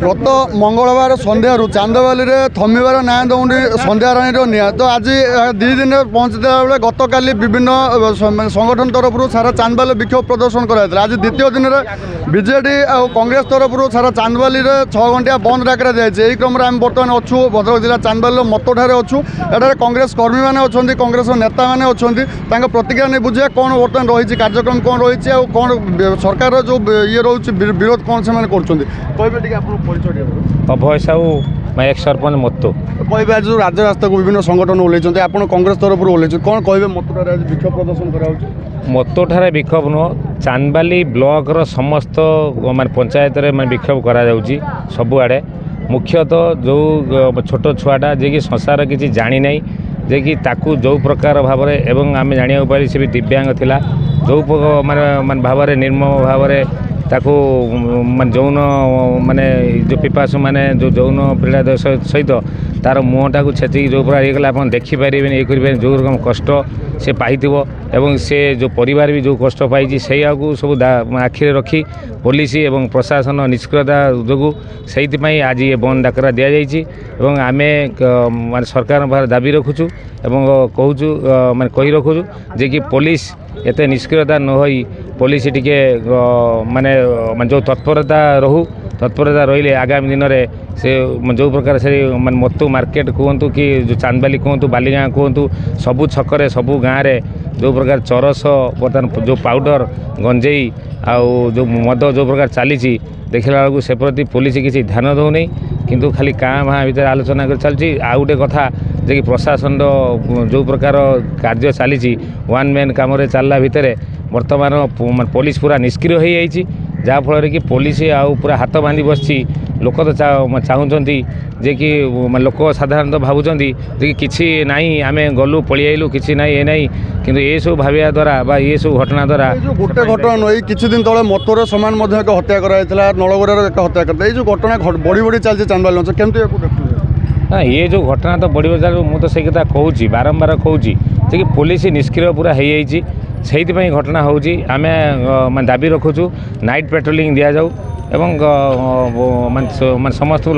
गत मंगलवार सन्धार चांदवाली थमिबार ना दौड़ी सन्ध्याराणी निआ तो आज 2 दिन पहुँचता बेले गत काली विभिन्न संगठन तरफ सारा चांदवाली विक्षोभ प्रदर्शन कराई आज द्वितीय दिन में बीजेडी और कांग्रेस तरफ सारा चांदवाली 6 घंटिया बंद डाकरा जाए क्रम आम बर्तमान अच्छू भद्रक जिला चांदवाली मतठारे अच्छू एठार कांग्रेस कर्मी मैंने अच्छा कांग्रेस नेता मैंने अच्छा प्रतिक्रिया नहीं बुझे कौन बर्तमान रही कार्यक्रम कौन रही है कौन सरकार जो ये रोचे विरोध कौन से कहते अभय साहू मैं एक सरपंच मत्तो कहे आज राज्य रास्ता को विभिन्न संगठन ओल्लैंते आप कांग्रेस तरफ ओल्लैंते कौन कहे मतठारे आज विक्षोभ प्रदर्शन करा मतठारे विक्षोभ नुह चांदवाली ब्लॉक रो समस्त माने पंचायत रे माने विक्षोभ करा जाउची सबुआड़े मुख्यतः जो छोट छुआटा जे कि संसार किसी जानी नहीं जे कि ताकू जो प्रकार भाव एवं आम जाना पारि से भी दिव्यांग थिला जो माने भाव निर्मम भाव ताकू मान जौन माने जो पिपासु माने जो जौन पीड़ा सहित तार मुहटा को छेचिक जो प्रकार ये आप देखिपारे ये करें जो रकम कष्ट से पाई एवं से जो परिवार भी जो कष्ट पाई से सब आखिरे रखी पुलिस एवं प्रशासन निष्क्रियता जो से आज ये बंद डाकरा दि जाइए आम मान सरकार पाखे दाबी रखुचु एवं कहूँ माने कही रखुचु जे कि पुलिस एते निष्क्रियता न होई पुलिस टिके माने जो तत्परता रहू तत्परता रही आगामी दिन में से जो प्रकार से माने मत्तु मार्केट कहतु कि जो चांदवाली कहतु बालीगाँ कहतु सबू छकरे सबू गाँव में जो प्रकार चरस बर्तमान जो पाउडर गंजेई आउ जो मद जो प्रकार चली देखला बेलू से प्रति पुलिस किसी ध्यान दौनी किंतु खाली काँ भाँ भर आलोचना कर चलती आ गोटे कथा जे कि प्रशासन जो प्रकार कार्य चली वन मैन कम चलला भितर बर्तमान पुलिस पूरा निष्क्रिय हो जाइए जहाँफल कि पुलिस आउ पूरा हाथ बांधि बस लोक तो चाहते जे कि लोक साधारणतः भावुं कि किसी नाई आम गलु पलि आइलु कि ना ये नाई कि ये सब भाविया द्वारा बा ये सब घटना द्वारा गोटे घटना नहीं किसी दिन तले मतरे सामान एक हत्या कराइला नलगोर एक हत्या करता ये जो घटना बढ़ी बढ़ी चलती चांदवाली अंचल केमती हाँ ये जो घटना तो बढ़ी बढ़ी मुझे से कथा कहूँ बारंबार कहूँ कि पुलिस निष्क्रिय पूरा हो जाइए से घटना होमें दाबी रखुचु नाइट पेट्रोलिंग दि जाऊ एवं मान समस्त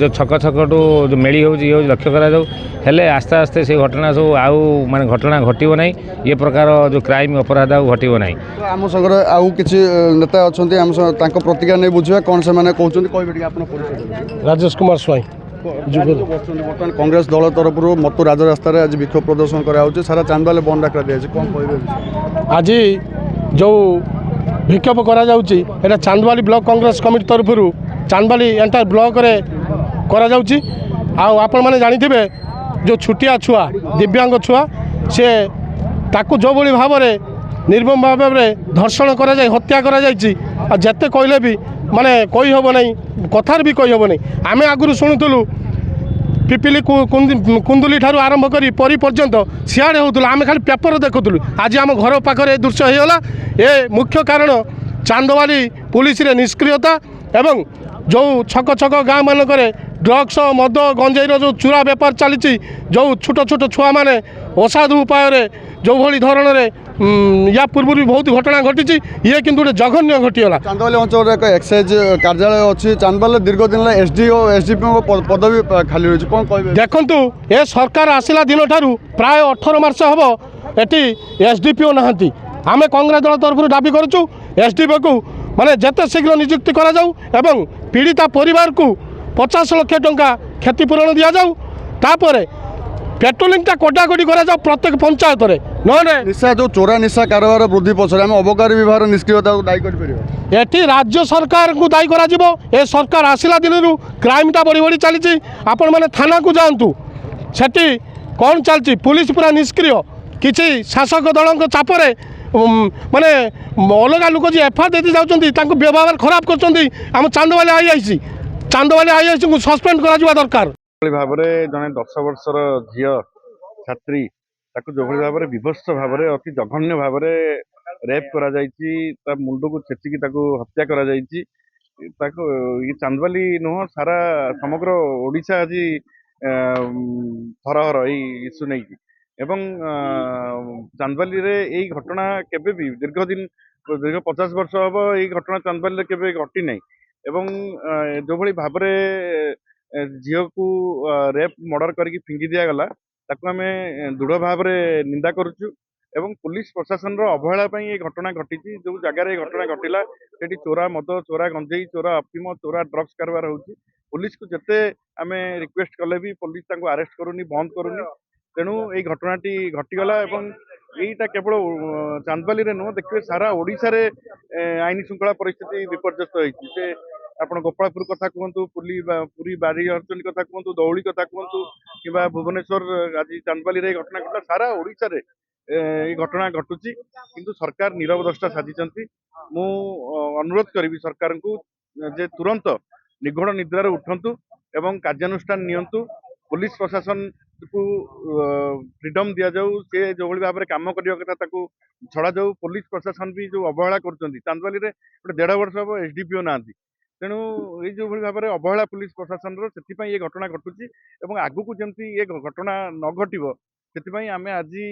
जो छक छकटू जो मेली हो लक्ष्य करा आस्ते आस्ते से घटना सब आउ माने घटना घटो ना ये प्रकार जो क्राइम अपराध आउ घटो ना आम संगे आउ किसी नेता अच्छा आम प्रतिक्रिया नहीं बुझे कौन से कहते राजेश कुमार स्वाई बर्तमान कांग्रेस दल तरफ मत्तु राजरास्त आज विक्षोभ प्रदर्शन कराया सारा चांदवाली बंद डाकरा दिया कौन कह आज जो विक्षोभ करा चांदवाली ब्लॉक कांग्रेस कमिटी तरफ चांदवाली एंटायर ब्लॉक रे करा आपण मैंने जानी जो छुटिया छुआ दिव्यांग छुआ से ताकू जो भाई भाव निर्मम भाव में धर्षण करा जाए हत्या करा जिते कहले भी माने कही हम नहीं कथार भी कही हम नहीं आम आगु शुणुलु पिपिली कुंदुली ठारू आरंभ कर परी पर्यंत सियाड़े होता आम खाली पेपर देखुलु आज आम घर पाखे दृश्य होगा ये मुख्य कारण चांदवाली पुलिस रे निष्क्रियता एवं जो छक छक गाँ मानक ड्रग्स मद गंजेर जो चूरा बेपार चली जो छोट छोट छुआ मैंने असाधु उपाय जो भली धरण या पूर्व भी बहुत घटना घटी ये किंतु गोटे जघन्य घटीगला चांदवाली अंचल एक एक्साइज कार्यालय अच्छी चांदवाली दीर्घ दिन एसडीओ एसडीपी पदवी खाली रही कौन कह देखु ए सरकार आसला दिन ठारू प्राय 18 मास हम एटी एसडीपीओ नहांती आमे कांग्रेस दल तरफ दाबी करूँ एसडीपीओ को माने जिते शीघ्र नियुक्ति करा जाऊ एवं पीड़िता परिवार को 50 लाख टंका क्षतिपूरण दि जाऊ तापर पेट्रोलिंगटा कटाकटी करा प्रत्येक पंचायत रे नहे निशा जो चोरा निशा कारोबार वृद्धि पछरे आम अबकारी विभाग निष्क्रियता को दायी कर एटी राज्य सरकार को दायी करा जिवो ए सरकार आसिला दिनरू क्राइमटा बढ़ी बढ़ी चली आपण माने थाना को जातु सेठी कौन चलती पुलिस पूरा निष्क्रिय किसी शासक दल चापरे माने अलग लोक जी एफआईआर देती जाऊँच व्यवहार खराब कर चांदवाली आईआईसी को सस्पेंड करा दरकार भाव जड़े 10 वर्षर झील छात्री जो भाव विभत्स भाव अति जघन्य भाव रेप करा मुंड को छेचिकी हत्या करा ये चांदवाली नुह सारा समग्र ओडिशा आज थरहर यही इश्यू नहीं एवं चांदवाली रे यही घटना केबे भी दीर्घ 50 वर्ष हम यही घटना चांदवाली केबे घटी नहीं ଏବଂ ଯୋଉଭଳି ଭାବରେ ଝିଅକୁ ରେପ୍ ମର୍ଡର କରିକି ଫିଙ୍ଗି ଦିଆଗଲା ତାକୁ ଆମେ ଦୃଢ ଭାବରେ ନିନ୍ଦା କରୁଛୁ ଏବଂ ପୁଲିସ ପ୍ରଶାସନର ଅବହେଳା ପାଇଁ ଏ ଘଟଣା ଘଟିଛି। ଯୋଉ ଜାଗାରେ ଏ ଘଟଣା ଘଟିଲା ସେଠି ଚୋରା ମଦ, ଚୋରା ଗଞ୍ଜେଇ, ଚୋରା ଅଫିମ, ଚୋରା ଡ୍ରଗ୍ସ କାରବାର ହଉଛି। ପୁଲିସକୁ ଯେତେ ଆମେ ରିକ୍ୱେଷ୍ଟ କଲେ ବି ପୁଲିସ ତାଙ୍କୁ ଆରେଷ୍ଟ କରୁନି, ବନ୍ଦ କରୁନି। ତେଣୁ ଏଇ ଘଟଣାଟି ଘଟିଗଲା ଏବଂ ଏଇଟା କେବଳ ଚାନ୍ଦବାଲିରେ ନୁହଁ, ଦେଖିବେ ସାରା ଓଡିଶାରେ ଆଇନ ଶୃଙ୍ଖଳା ପରିସ୍ଥିତି ବିପର୍ଯ୍ୟସ୍ତ ହେଇଛି। ସେ ଆପଣ ଗୋପାଳପୁର କଥା କୁହନ୍ତୁ, ପୁରୀ ବାରିହରଚଣ୍ଡୀ କଥା କୁହନ୍ତୁ, ଧଉଳି କଥା କୁହନ୍ତୁ କିମ୍ବା ଭୁବନେଶ୍ୱର ଆଜି ଚାନ୍ଦବାଲିରେ ଏଇ ଘଟଣା ଘଟିଲା, ସାରା ଓଡିଶାରେ ଏଇ ଘଟଣା ଘଟୁଛି କିନ୍ତୁ ସରକାର ନୀରବ ଦ୍ରଷ୍ଟା ସାଜିଛନ୍ତି। ମୁଁ ଅନୁରୋଧ କରିବି ସରକାରଙ୍କୁ ଯେ ତୁରନ୍ତ ନିଘୋଡ଼ ନିଦ୍ରାରୁ ଉଠନ୍ତୁ ଏବଂ କାର୍ଯ୍ୟାନୁଷ୍ଠାନ ନିଅନ୍ତୁ। ପୁଲିସ ପ୍ରଶାସନକୁ ଫ୍ରିଡମ ଦିଆଯାଉ, ସେ ଯୋଉଭଳି ଭାବରେ କାମ କରିବା କଥା ତାକୁ ଛଡାଯାଉ। ପୁଲିସ ପ୍ରଶାସନ ବି ଯୋଉ ଅବହେଳା କରୁଛନ୍ତି, ଚାନ୍ଦବାଲିରେ ଗୋଟେ 1.5 ବର୍ଷ ହବ ଏସଡିପିଓ ନାହାନ୍ତି। ତେଣୁ ଏଇ ଯୋଉଭଳି ଭାବରେ ଅବହେଳା ପୁଲିସ ପ୍ରଶାସନର, ସେଥିପାଇଁ ଏ ଘଟଣା ଘଟୁଛି ଏବଂ ଆଗକୁ ଯେମିତି ଏ ଘଟଣା ନ ଘଟିବ ସେଥିପାଇଁ ଆମେ ଆଜି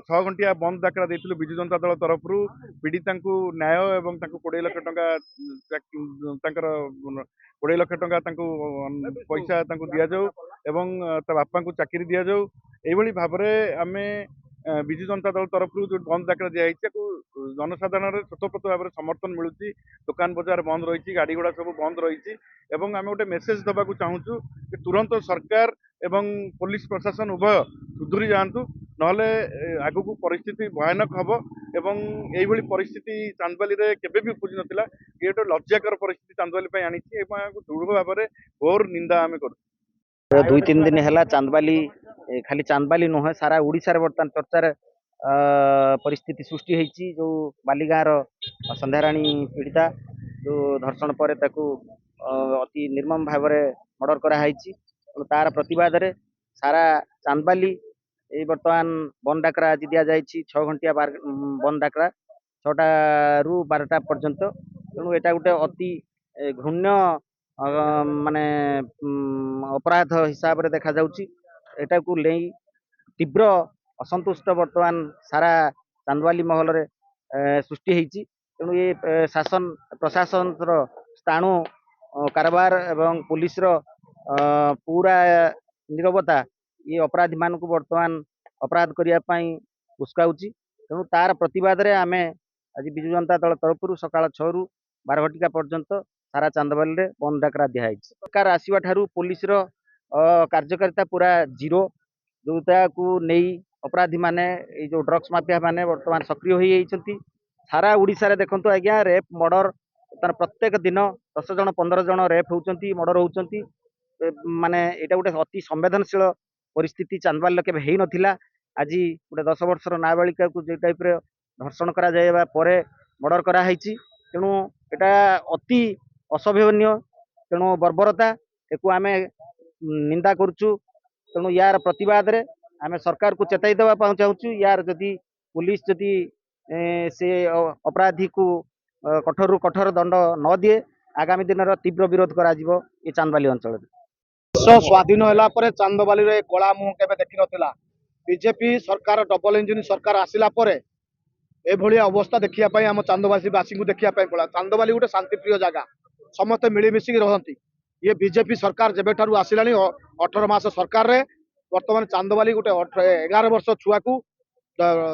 6 ଘଣ୍ଟିଆ ବନ୍ଦ ଡାକରା ଦେଇଥିଲୁ ବିଜୁ ଜନତା ଦଳ ତରଫରୁ। ପୀଡ଼ିତାଙ୍କୁ ନ୍ୟାୟ ଏବଂ ତାଙ୍କୁ 20 ଲକ୍ଷ ଟଙ୍କା ତାଙ୍କର 20 ଲକ୍ଷ ଟଙ୍କା ତାଙ୍କୁ ପଇସା ତାଙ୍କୁ ଦିଆଯାଉ ଏବଂ ତା ବାପାଙ୍କୁ ଚାକିରି ଦିଆଯାଉ। ଏଇଭଳି ଭାବରେ ଆମେ ବିଜୁ ଜନତା ଦଳ ତରଫରୁ ଯୋଉ ବନ୍ଦ ଡାକରା ଦିଆଯାଇଛି ତାକୁ ଜନସାଧାରଣରେ ସ୍ୱତଃପ୍ରତ ଭାବରେ ସମର୍ଥନ ମିଳୁଛି। ଦୋକାନ ବଜାର ବନ୍ଦ ରହିଛି, ଗାଡି ଘୋଡା ସବୁ ବନ୍ଦ ରହିଛି ଏବଂ ଆମେ ଗୋଟେ ମେସେଜ ଦେବାକୁ ଚାହୁଁଛୁ ଯେ ତୁରନ୍ତ ସରକାର ଏବଂ ପୋଲିସ ପ୍ରଶାସନ ଉଭୟ ସୁଧୁରି ଯାଆନ୍ତୁ, ନହେଲେ ଆଗକୁ ପରିସ୍ଥିତି ଭୟାନକ ହବ ଏବଂ ଏଇଭଳି ପରିସ୍ଥିତି ଚାନ୍ଦବାଲିରେ କେବେ ବି ଉପୁଜି ନଥିଲା। ଇଏ ଗୋଟେ ଲଜ୍ଜାକର ପରିସ୍ଥିତି ଚାନ୍ଦବାଲି ପାଇଁ ଆଣିଛି ଏବଂ ଏହାକୁ ଦୃଢ ଭାବରେ ଘୋର ନିନ୍ଦା ଆମେ କରୁଛୁ। 2-3 दिन है चांदबाली, खाली चांदबाली नुहे सारा ओडिशार बर्तमान चर्चार परिस्थिति सृष्टि होती। जो बालीगाँर संध्याराणी पीड़िता जो धर्षण पर अति निर्मम भाव मर्डर कराई, तार प्रतिवाद रे सारा चांदबाली बर्तमान बंद डाकरा आज दि जाए 6 घंटिया बंद डाकरा 6टा ରୁ 12ଟା पर्यंत। तेणु यहाँ गोटे अति घृण्य माने अपराध हिसाब से देखा जाउची। एटा को ले तीव्र असंतुष्ट वर्तमान सारा चांदबाली महल रे सृष्टि होती। तेणु ये शासन प्रशासन स्थाणु कारबार एवं पुलिस पूरा निरवता ये अपराधी मान को वर्तमान अपराध करने उस्काउची। तेणु तार प्रतिवाद रे आमे आज विजु जनता दल तरफ सकाळ 6 ରୁ 12 घटिका पर्यंत सारा चांदबाली रे बंद डाकरा दिया है। सरकार आसवा ठारू पुलिस रो कार्यकारिता पूरा जीरो, जोटा को नहीं अपराधी माने जो ड्रग्स माफिया माने वर्तमान सक्रिय हो जाइछंती। सारा ओडिसा रे देखंतु आज्ञा रेप मर्डर तार प्रत्येक दिन 10 जन 15 जन रेप होउछंती, मर्डर होउछंती। माने एटा गोटे अति संवेदनशील परिस्थिति चांदबाली केबे हेई नथिला। आज गोटे 10 वर्षर नाबालिका को जे टाइप रे धर्षण करा जायबा परे मर्डर करा हैछि। तेणु एटा अति असभ्यनीय, तेणु बर्बरता एको आमे निंदा करूछु। तेणु यार प्रतिवाद रे आमे सरकार को चेताई देवा चाहूँ, यार जदि पुलिस जदि से अपराधी को कठोर रु कठोर दंड न दिए आगामी दिन तीव्र विरोध करा जिवो ये चांदबाली अंचल। स्वाधीन होला परे चांदबाली रे कला मुह केबे देखि नथिला। बीजेपी सरकार डबल इंजिन सरकार आसिला परे एभली अवस्था देखिया पई हम चांदबासी को देखिया पई पड़ा। चांदबाली गोटे शांतिप्रिय जगह, समस्त मिलमिशिक रहती। ये बीजेपी सरकार जेबे ठारू आसिलानी 18 मास सरकार रे वर्तमान चांदबाली गोटे 11 वर्ष छुआ को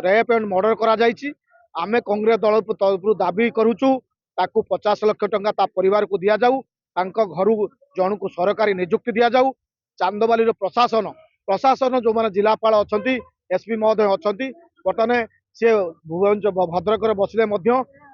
रेप एंड मर्डर करा जाइछि। आमे कांग्रेस दल तरफ दाबी करूछु ताकू 50 लाख टंका ता परिवार को दिया जाऊ, तांको घरु जन को सरकारी नियुक्ति दिया जाऊ। चांदबाली रो प्रशासन जो माने जिलापाल अछंती, एसपी महोदय अछंती, वर्तमान से भद्रक बसले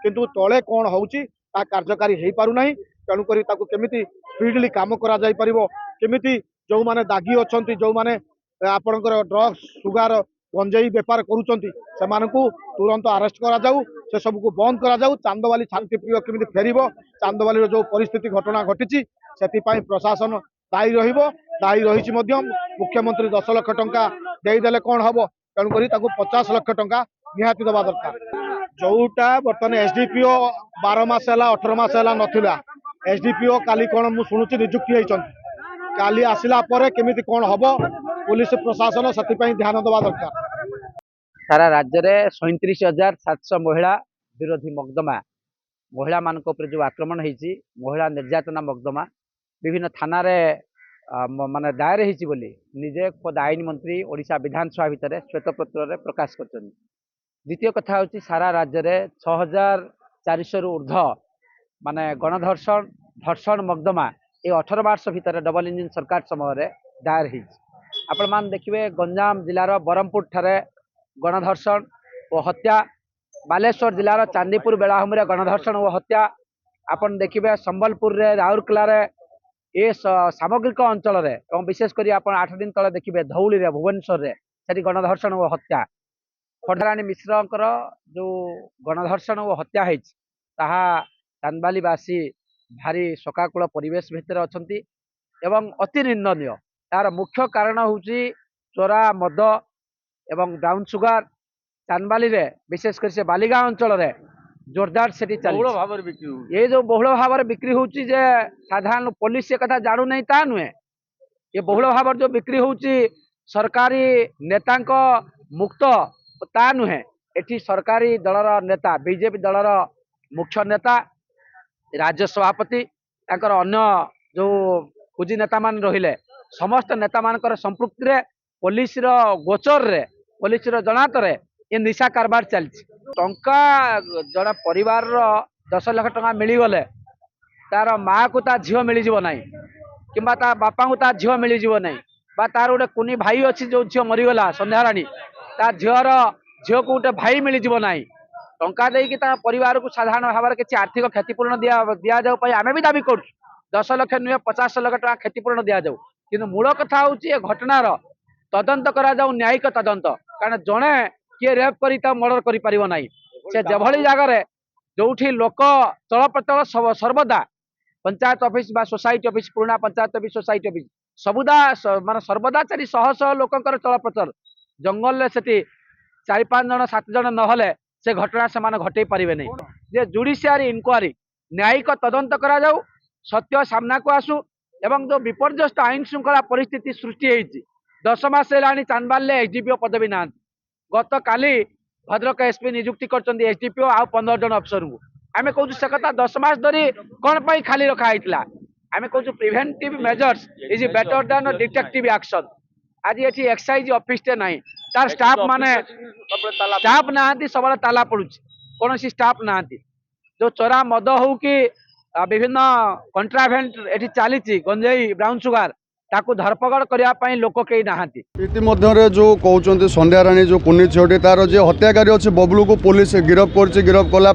किंतु तले कौन होउची ता कार्यकारी हेई पारु नाही। तेणु करी ताकू केमिति स्पीडली काम करा जाई परिबो, केमिति जो माने दागी अछंती, जो माने आपनकर ड्रग्स सुगार गंजेई व्यापार करूचंती सेमानकू तुरंत अरेस्ट करा जाऊ, से सब को बंद करा जाऊ। चांदबाली शांतिप्रिय केमिति फेरिबो, चांदबाली जो परिस्थिति घटना घटिची सेति पई प्रशासन दायी रहिबो। दायी रहिछि मध्य मुख्यमंत्री 10 लाख टंका देई देले कोन हबो। तेणु करी ताकू 50 लाख टंका निहाती दबा दरकार। जोटा बर्तमान एसडीपीओ 12 मास है 18 मास है नथिला। एसडीपीओ काली कौन मु शुणुची नियुक्ति होइछंती, काली आसिला परे केमिति कौन हबो पुलिस प्रशासन सतिपई ध्यान दबा दरकार। सारा राज्य रे 37,700 महिला विरोधी मकदमा महिला मान जो आक्रमण होती महिला निर्यातना मकदमा विभिन्न थाना माने दायर होती बोली निजे खुद आईन मंत्री ओडिशा विधानसभा भितर श्वेतपत्र प्रकाश कर। द्वितीय कथा हूँ सारा राज्य में 6400 रु ऊर्ध माने गणधर्षण धर्षण मकदमा ये 18 वर्ष भितर डबल इंजिन सरकार समय दायर होती। आपण मान देखिए गंजाम जिलार बरमपुर ठारे गणधर्षण और हत्या, बालेश्वर जिलार चांदीपुर बेलाभूमि गणधर्षण और हत्या, आपण देखिए संबलपुर रे राउरकेला रे ये सामग्रिक अंचल और विशेषकर आप 8 दिन तले देखिए धौली रे भुवनेश्वर रे सेठी गणधर्षण और हत्या। खड्डाराणी मिश्रकर जो गणधर्षण और हत्या है चांदबालीवासी भारी शोकाकूल परिवेश भितर अछंती एवं अति निंदनीय। यार मुख्य कारण हूँ चोरा मद एवं ब्राउन सुगर चांदबाली रे विशेषकर से बालीगाँ अंचल रे जोरदार से ये जो बहुल भाव बिक्री होची जे साधारण पुलिस कथा जानू नहीं ता नुहे ये बहुल भाव जो बिक्री होची सरकारी नेतांक मुक्त ता नुहे एठी सरकारी दलर नेता बीजेपी दलर मुख्य नेता राज्य सभापति तांकर अन्य जो कुजी नेता मान रहिले समस्त नेता मानकर संपृक्ति रे पुलिस रो गोचर रे पुलिस रो जनात रे ये निशा कारबार चलछि। टंका जड़ा परिवार रो 10 लाख टंका मिली गले तार माँ को ता झियो मिली जीवो नाही किंबा ता बापा को ता झियो मिली जीवो नाही बा तार गोटे कुनी भाई अछि जो झियो मरी गला संध्याराणी ता झियो को गोटे भाई मिली जीवो नाही टंका देकी ता परिवार को साधारण भाव किसी आर्थिक क्षतिपूर्ण दिया जाऊ आमे भी दाबी कर 10 लाख नुहे 50 लाख टंका क्षतिपूर्ण दिया जाऊ किंतु मूल कथा हूँ ये घटनार तदंत करा जाऊ न्यायिक तदंत कारण जड़े किए रेप कर मर्डर कर पारिबो नाही से जेभली जगार जो लोक चल प्रचल सर्वदा पंचायत ऑफिस बा सोसाइटी ऑफिस पुराना पंचायत ऑफिस सोसाइटी ऑफिस सबुदा मान सर्वदा 400 लोकंकर चल प्रचल जंगल से 4-5 जन 7 जन नहले से घटना से घटे पारे नहीं जे जुडिशियरी इंक्वारी न्यायिक तदंत करा जाऊ सत्य सामना को आसू एवं जो विपर्यस्त आईन श्रृंखला परिस्थिति सृष्टि होती 10 मास है चांदबाल एसडीपीओ पदवी ना गत काली भद्रक एसपी नियुक्ति कर एसडीपीओ आ 15 जन अफसर को आम कहूँ से कथा 10 मास धरी कौन पर खाली रखाई आम कहूँ preventive measures is better than detective action आज ये एक्साइज ऑफिस टे ना तार स्टाफ माने स्टाफ ना सब ताला पड़ू कौन स्टाफ ना जो चोरा मद हो कि विभिन्न कंट्राभेंट ये चली गंजेई ब्राउन सुगर ताकू धरपकड़ करने लोक कई नहांती। इतिमध्य जो कहते संध्याराणी जो कुनी झीटी तार जो हत्याकारी अच्छे बबलू को पुलिस गिरफ गिरफ कला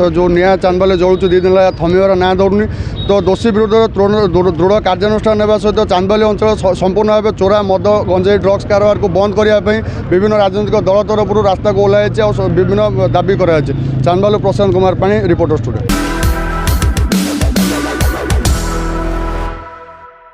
जो निया चांदबाले जलुच 2 दिन थमिबार ना दौड़नी तो दोषी विरुद्ध दृढ़ कार्यानुष्ठान नेबा सहित चांदबाली अंचल संपूर्ण भाव चोरा मद गंजेई ड्रग्स कारबार को बंद करने विभिन्न राजनीतिक दल तरफ रास्ता को ओह्लाई और विभिन्न दाबी कराई। चांदबाली प्रशांत कुमार पाणी रिपोर्टर स्टूडियो।